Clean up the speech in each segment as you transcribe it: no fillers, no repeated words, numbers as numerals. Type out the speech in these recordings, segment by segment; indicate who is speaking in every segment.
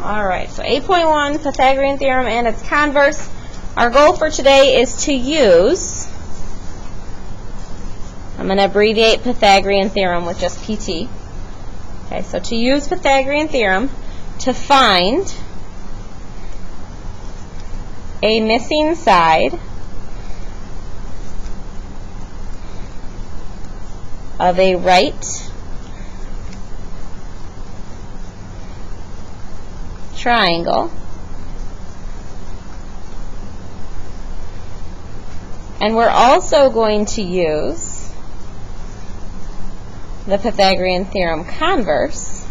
Speaker 1: Alright, so 8.1, Pythagorean theorem and its converse. Our goal for today is to use, I'm going to abbreviate Pythagorean theorem with just PT. Okay, so to use Pythagorean theorem to find a missing side of a right triangle, and we're also going to use the Pythagorean theorem converse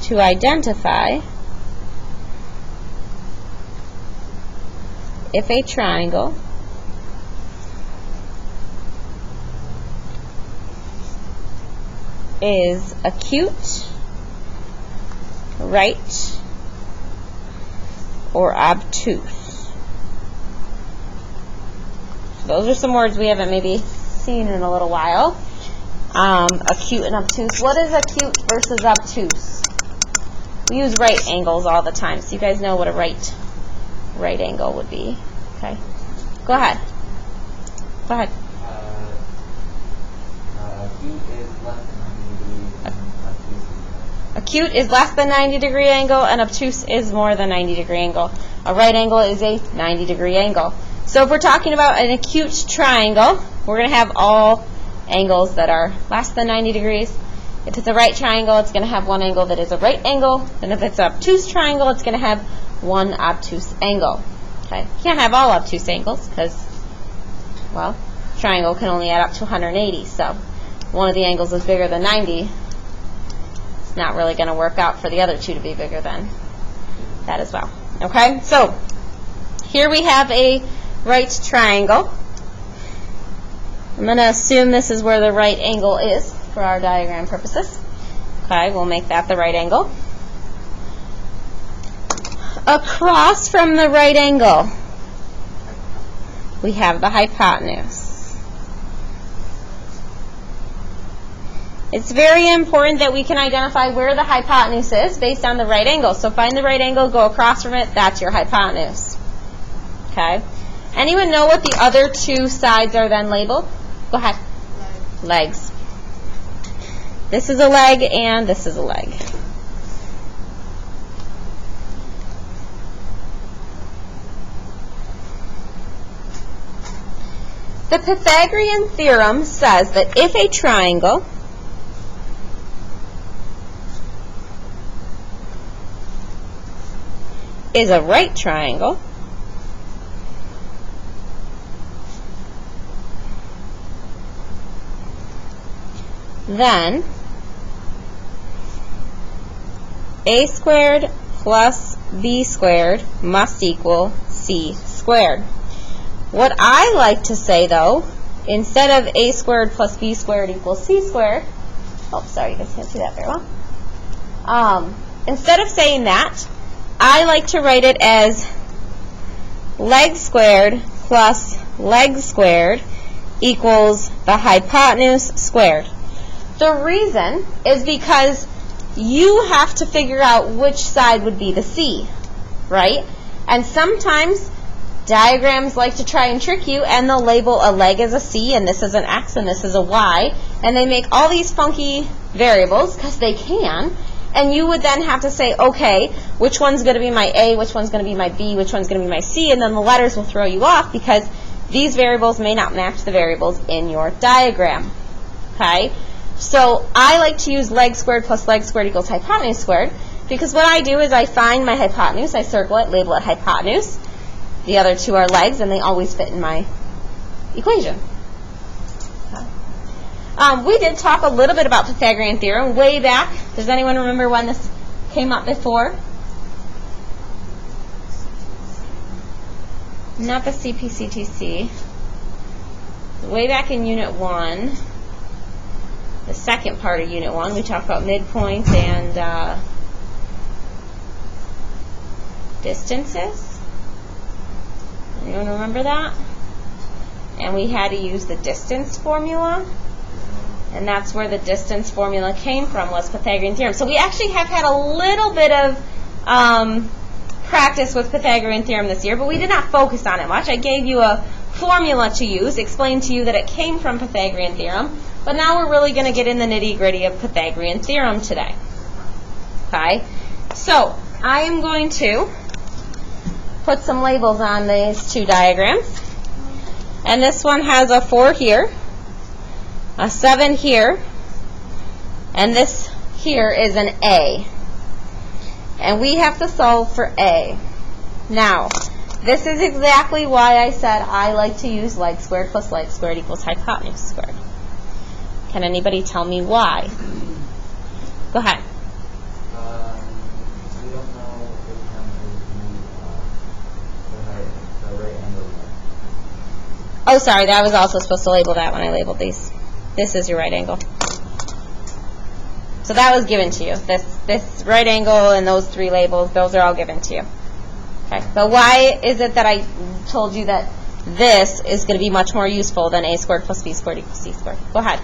Speaker 1: to identify if a triangle is acute, right, or obtuse. So those are some words we haven't maybe seen in a little while. Acute and obtuse. What is acute versus obtuse? We use right angles all the time, so you guys know what a right angle would be. Okay, go ahead. Go ahead. Acute is less than 90-degree angle, and obtuse is more than 90-degree angle. A right angle is a 90-degree angle. So if we're talking about an acute triangle, we're going to have all angles that are less than 90 degrees. If it's a right triangle, it's going to have one angle that is a right angle. And if it's an obtuse triangle, it's going to have one obtuse angle. Okay, you can't have all obtuse angles because, well, triangle can only add up to 180. So one of the angles is bigger than 90. It's not really going to work out for the other two to be bigger than that as well. Okay, so here we have a right triangle. I'm going to assume this is where the right angle is for our diagram purposes. Okay, we'll make that the right angle. Across from the right angle, we have the hypotenuse. It's very important that we can identify where the hypotenuse is based on the right angle. So find the right angle, go across from it, that's your hypotenuse. Okay? Anyone know what the other two sides are then labeled? Go ahead. Legs. This is a leg and this is a leg. The Pythagorean theorem says that if a triangle is a right triangle, then a squared plus b squared must equal c squared. What I like to say, though, instead of a squared plus b squared equals c squared, oh, sorry, you guys can't see that very well. Instead of saying that, I like to write it as leg squared plus leg squared equals the hypotenuse squared. The reason is because you have to figure out which side would be the C, right? And sometimes diagrams like to try and trick you, and they'll label a leg as a C, and this is an X, and this is a Y, and they make all these funky variables, because they can, and you would then have to say, okay, which one's going to be my A, which one's going to be my B, which one's going to be my C, and then the letters will throw you off, because these variables may not match the variables in your diagram. Okay? So I like to use leg squared plus leg squared equals hypotenuse squared, because what I do is I find my hypotenuse, I circle it, label it hypotenuse. The other two are legs, and they always fit in my equation. We did talk a little bit about Pythagorean theorem way back. Does anyone remember when this came up before? Not the CPCTC. Way back in Unit 1, the second part of Unit 1, we talked about midpoints and distances. Anyone remember that? And we had to use the distance formula. And that's where the distance formula came from, was Pythagorean theorem. So we actually have had a little bit of practice with Pythagorean theorem this year, but we did not focus on it much. I gave you a formula to use, explained to you that it came from Pythagorean theorem, but now we're really going to get in the nitty-gritty of Pythagorean theorem today. Okay? So I am going to put some labels on these two diagrams. And this one has a 4 here, a 7 here, and this here is an A. And we have to solve for A. Now, this is exactly why I said I like to use leg squared plus leg squared equals hypotenuse squared. Can anybody tell me why? Go ahead.
Speaker 2: We don't know which one is the right angle.
Speaker 1: Oh, sorry, I was also supposed to label that when I labeled these. This is your right angle. So that was given to you. This right angle and those 3 labels, those are all given to you. Okay. But why is it that I told you that this is going to be much more useful than a squared plus b squared equals c squared? Go ahead.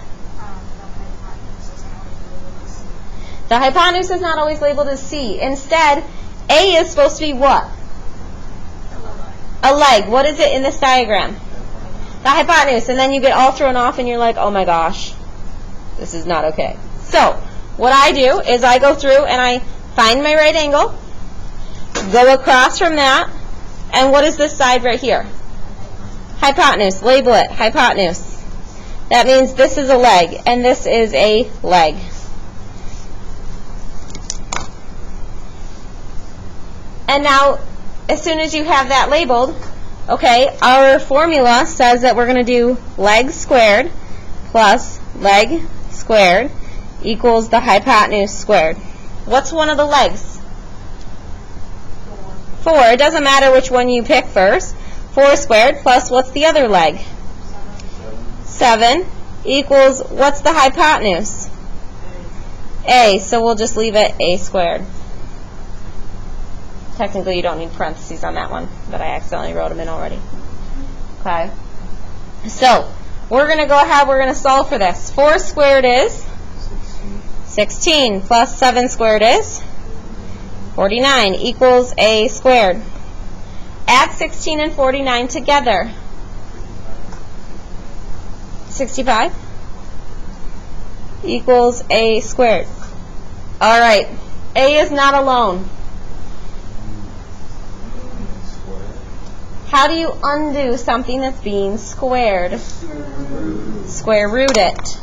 Speaker 1: The hypotenuse is not always labeled as c. Instead, a is supposed to be what? A leg. What is it in this diagram? The hypotenuse. And then you get all thrown off and you're like, oh my gosh, this is not okay. So what I do is I go through and I find my right angle, go across from that, and what is this side right here? Hypotenuse. Label it. Hypotenuse. That means this is a leg, and this is a leg. And now, as soon as you have that labeled, okay, our formula says that we're going to do leg squared plus leg squared equals the hypotenuse squared. What's one of the legs? 4. It doesn't matter which one you pick first. 4 squared plus what's the other leg? 7 equals what's the hypotenuse? A. So we'll just leave it a squared. Technically, you don't need parentheses on that one, but I accidentally wrote them in already. Okay. So we're going to go ahead. We're going to solve for this. 4 squared is 16 plus 7 squared is 49 equals a squared. Add 16 and 49 together. 65 equals a squared. All right. A is not alone. How do you undo something that's being squared? Square root it.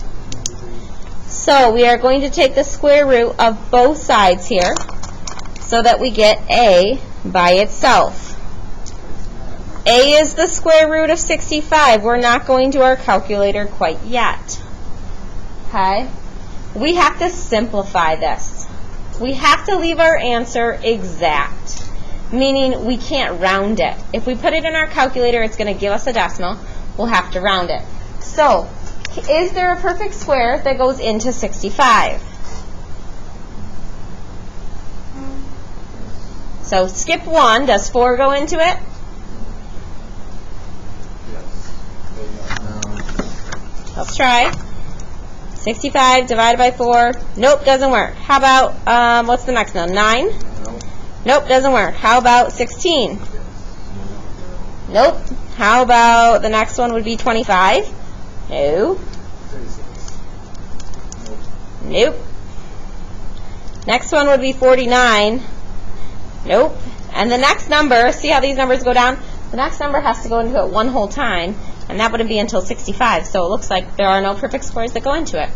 Speaker 1: So we are going to take the square root of both sides here so that we get a by itself. A is the square root of 65. We're not going to our calculator quite yet. Okay? We have to simplify this. We have to leave our answer exact, meaning we can't round it. If we put it in our calculator, it's going to give us a decimal. We'll have to round it. So, is there a perfect square that goes into 65? So, skip 1. Does 4 go into it? Let's try. 65 divided by 4. Nope, doesn't work. How about, what's the next one? 9? Nope, doesn't work. How about 16? Nope. How about the next one would be 25? No. Nope. Next one would be 49. Nope. And the next number, see how these numbers go down? The next number has to go into it one whole time, and that wouldn't be until 65. So it looks like there are no perfect squares that go into it.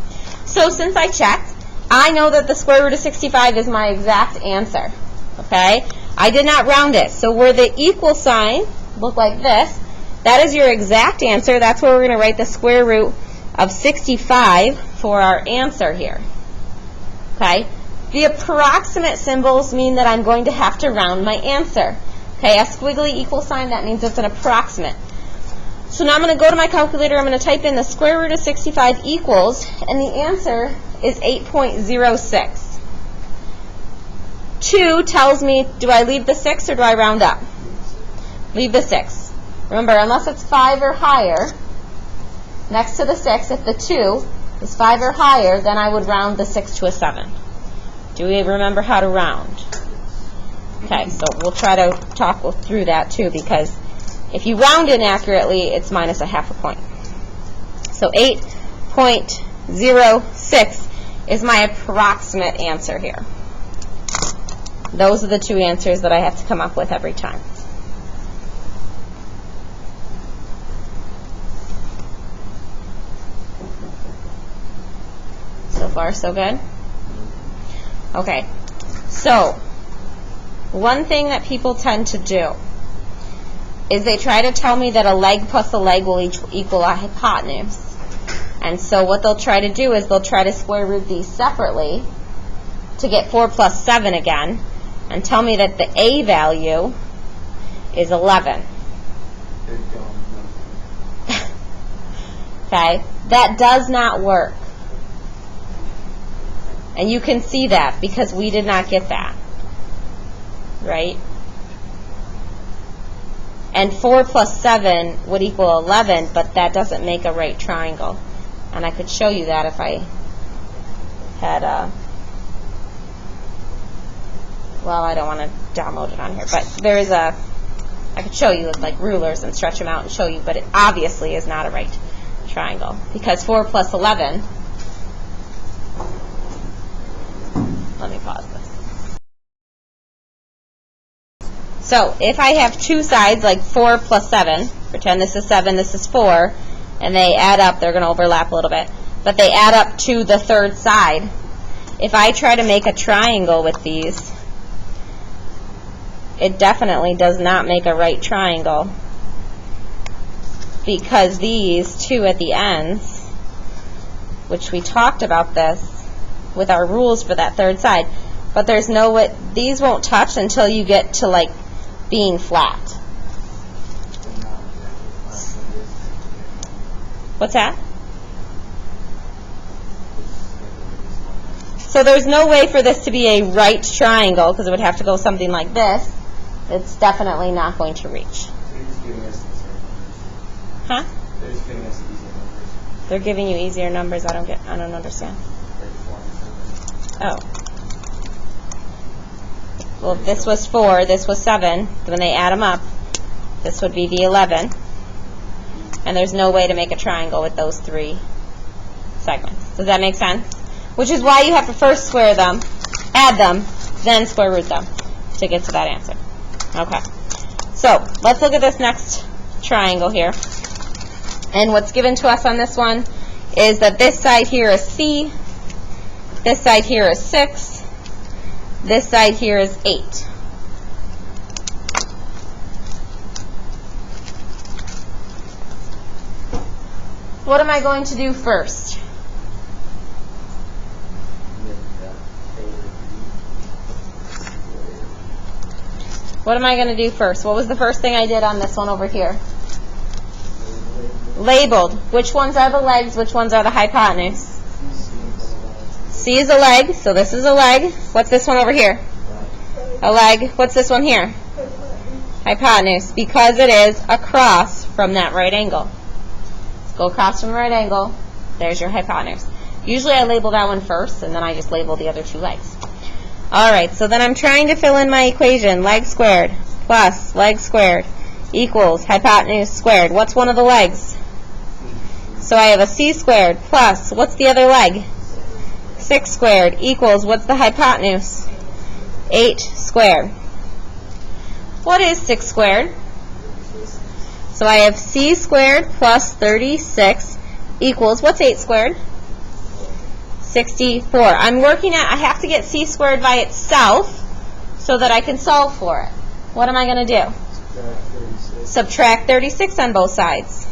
Speaker 1: So since I checked, I know that the square root of 65 is my exact answer. Okay? I did not round it. So where the equal sign look like this, that is your exact answer. That's where we're going to write the square root of 65 for our answer here. Okay? The approximate symbols mean that I'm going to have to round my answer. Okay, a squiggly equal sign, that means it's an approximate. So now I'm going to go to my calculator, I'm going to type in the square root of 65 equals, and the answer is 8.06. 2 tells me, do I leave the 6 or do I round up? Leave the 6. Remember, unless it's 5 or higher, next to the 6, if the 2 is 5 or higher, then I would round the 6 to a 7. Do we remember how to round? Okay, so we'll try to talk through that too, because if you round inaccurately, it's minus a half a point. So 8.06 is my approximate answer here. Those are the two answers that I have to come up with every time. So far, so good? Okay, so one thing that people tend to do is they try to tell me that a leg plus a leg will equal a hypotenuse. And so what they'll try to do is they'll try to square root these separately to get 4 plus 7 again, and tell me that the A value is 11. Okay, that does not work. And you can see that because we did not get that. Right? And 4 plus 7 would equal 11, but that doesn't make a right triangle. And I could show you that if I had well, I don't want to download it on here, but there is I could show you with like rulers and stretch them out and show you, but it obviously is not a right triangle because 4 plus 11, let me pause this. So if I have two sides, like 4 plus 7, pretend this is 7, this is 4, and they add up, they're going to overlap a little bit, but they add up to the third side. If I try to make a triangle with these, it definitely does not make a right triangle because these two at the ends, which we talked about this with our rules for that third side, but there's no way, these won't touch until you get to like being flat. What's that? So there's no way for this to be a right triangle because it would have to go something like this. It's definitely not going to reach. Huh?
Speaker 2: They're just giving us easier numbers.
Speaker 1: They're giving you easier numbers. I don't understand.
Speaker 2: Like 4 and 7.
Speaker 1: Oh. Well, if this was 4, this was 7. When they add them up, this would be the 11. And there's no way to make a triangle with those three segments. Does that make sense? Which is why you have to first square them, add them, then square root them to get to that answer. Okay. So let's look at this next triangle here. And what's given to us on this one is that this side here is C, this side here is 6, this side here is 8. What am I going to do first? What am I going to do first? What was the first thing I did on this one over here? Labeled. Which ones are the legs? Which ones are the hypotenuse? C is a leg, so this is a leg. What's this one over here? A leg. What's this one here? Hypotenuse, because it is across from that right angle. Let's go across from the right angle. There's your hypotenuse. Usually I label that one first, and then I just label the other two legs. All right, so then I'm trying to fill in my equation. Leg squared plus leg squared equals hypotenuse squared. What's one of the legs? So I have a C squared plus, what's the other leg? 6 squared equals, what's the hypotenuse? 8 squared. What is 6 squared? So I have C squared plus 36 equals, what's 8 squared? 64. I'm working at, I have to get C squared by itself so that I can solve for it. What am I going to do? Subtract 36 on both sides.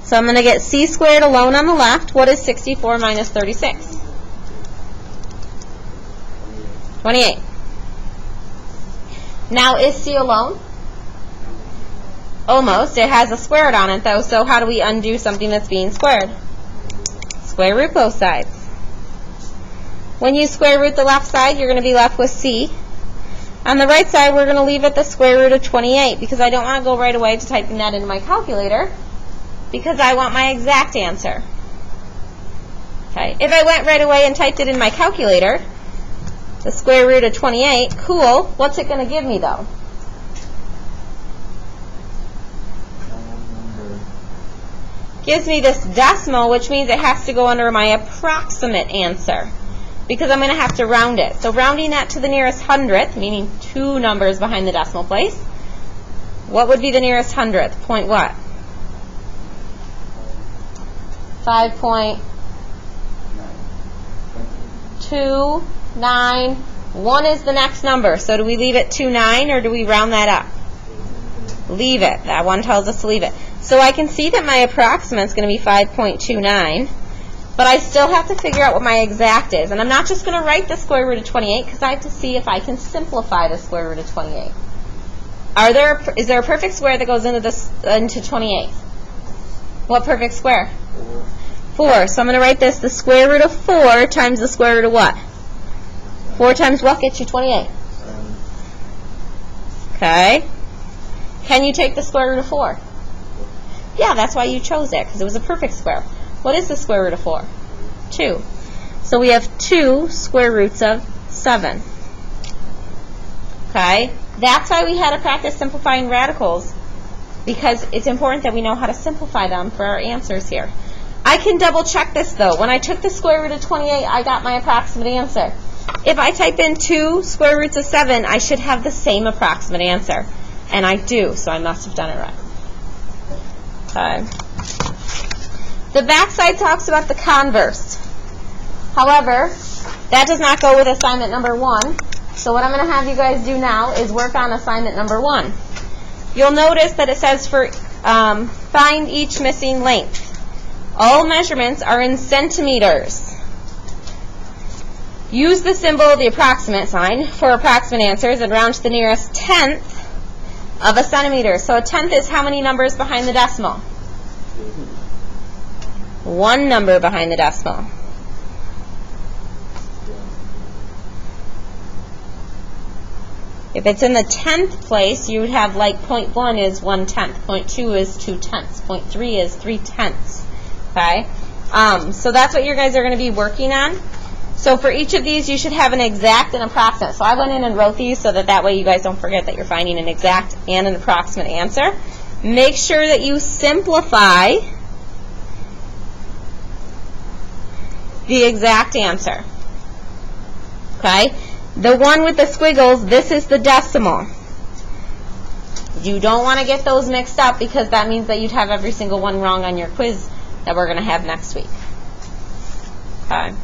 Speaker 1: So I'm going to get C squared alone on the left. What is 64 minus 36? 28. Now is C alone? Almost. It has a squared on it, though, so how do we undo something that's being squared? Square root both sides. When you square root the left side, you're going to be left with C. On the right side, we're going to leave it the square root of 28, because I don't want to go right away to typing that into my calculator. because I want my exact answer. Okay. If I went right away and typed it in my calculator, the square root of 28, cool. What's it going to give me, though? Gives me this decimal, which means it has to go under my approximate answer, because I'm going to have to round it. So rounding that to the nearest hundredth, meaning 2 numbers behind the decimal place, what would be the nearest hundredth? Point what? 5.29. 1 is the next number. So do we leave it 29 or do we round that up? Leave it. That one tells us to leave it. So I can see that my approximate is going to be 5.29, but I still have to figure out what my exact is. And I'm not just going to write the square root of 28 because I have to see if I can simplify the square root of 28. Is there a perfect square that goes into 28? What perfect square? 4. So I'm going to write this, the square root of 4 times the square root of what? 4 times what gets you 28? Okay. Can you take the square root of 4? Yeah, that's why you chose it, because it was a perfect square. What is the square root of 4? 2. So we have 2 square roots of 7. Okay? That's why we had to practice simplifying radicals, because it's important that we know how to simplify them for our answers here. I can double check this, though. When I took the square root of 28, I got my approximate answer. If I type in 2 square roots of 7, I should have the same approximate answer. And I do, so I must have done it right. Okay. The backside talks about the converse. However, that does not go with assignment number 1. So what I'm going to have you guys do now is work on assignment number 1. You'll notice that it says for find each missing length. All measurements are in centimeters. Use the symbol, the approximate sign, for approximate answers and round to the nearest tenth of a centimeter. So a tenth is how many numbers behind the decimal? 1 number behind the decimal. If it's in the tenth place, you would have like 0.1 is 1/10, 0.2 is 2/10, 0.3 is 3/10. Okay? So that's what you guys are going to be working on. So for each of these, you should have an exact and approximate. So I went in and wrote these so that way you guys don't forget that you're finding an exact and an approximate answer. Make sure that you simplify the exact answer. Okay? The one with the squiggles, this is the decimal. You don't want to get those mixed up because that means that you'd have every single one wrong on your quiz that we're going to have next week. Okay?